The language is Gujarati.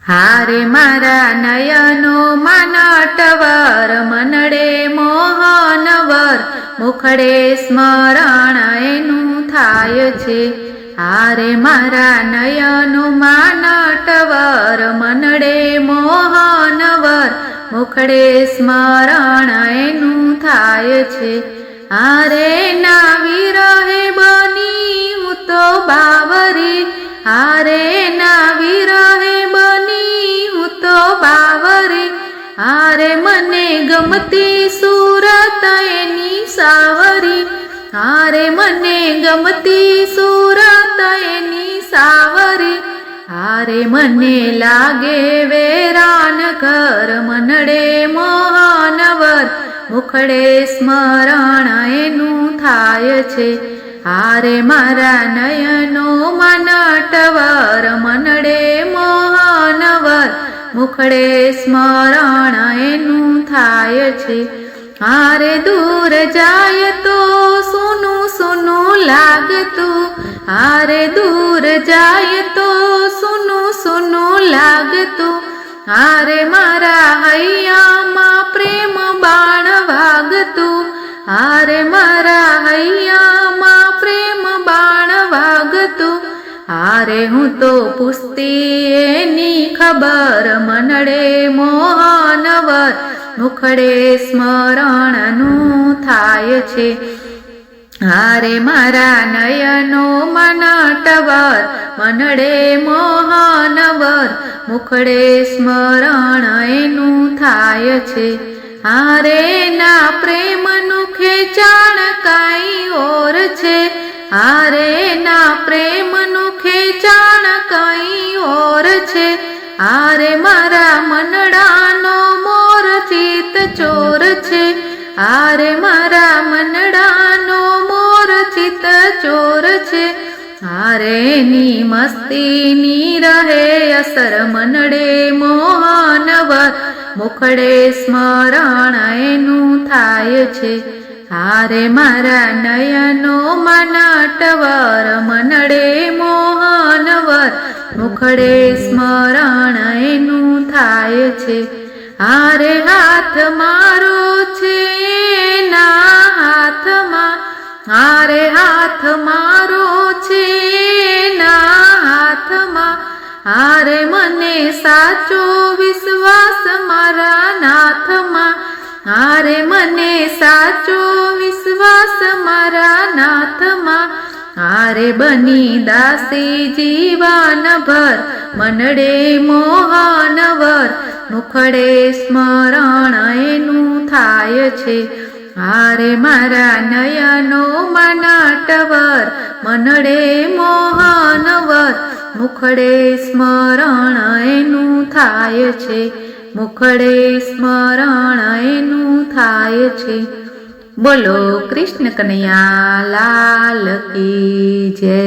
હારે મારા નયનો માનટવર મનડે મોહનવર મુખડે સ્મરણ એનું થાય છે. હારે મારા નયનો માનટવર મનડે મોહનવર મુખડે સ્મરણ એનું થાય છે. હારે ના વિરહે બની હું તો બાવરી, હારે ના વિરહે બની હું તો બાવરી. હારે મને ગમતી સુરત એની સાવરી, હારે મને ગમતી સુરત એની સાવરી. હારે મને લાગે વેરાન ઘર મનડે મોહનવર મુખડે સ્મરણ એનું થાય છે. હારે મારા નયનો માનટવર મનડે મોહનવર મુખડે સ્મરણ એનું થાય છે. હારે દૂર જાય તો સુનું સુનું લાગતું, હારે દૂર જાય તો સુનું સુનું લાગતું. હારે મારા હૈયામાં પ્રેમ બાણ વાગતું, હારે મારા હૈયામાં પ્રેમ બાણ વાગતું. હારે હું તો પૂછતી એની ખબર મનડે મોહનવર મુખડે સ્મરણનું થાય છે. હારે મારા નયનો માનટવર મનડે મોહનવર મુખડે સ્મરણ એનું થાય છે. હારે ના પ્રેમનું ખેંચાણ કાંઈ ઓર છે, હારે ના પ્રેમનું ખેંચાણ કાંઈ ઓર છે. હારે મારા મનડાનો મોર ચિત ચોર છે, હારે મારા મનડાનો મોર ચિત ચોર છે. હારે ની મસ્તીની રહે અસર મનડે મોહનવર મુખડે સ્મરણ એનું થાય છે. હારે મારા નયનો માનટવર મનડે મોહનવર મુખડે સ્મરણ એનું થાય છે. હારે હાથ મારો છે એના હાથમાં, હારે હાથ મારો છે એના હાથમાં. હારે મને સાચો વિશ્વાસ મારા નાથમાં, હારે મને સાચો વિશ્વાસ મારા નાથમાં. હારે બની દાસી જીવનભર મનડે મોહનવર મુખડે સ્મરણ એનું થાય છે. હારે મારા નયનો માનટવર મનડે મોહનવર મુખડે સ્મરણ એનું થાય છે, મુખડે સ્મરણ એનું થાય છે. બોલો કૃષ્ણ કનૈયા લાલ કી જય.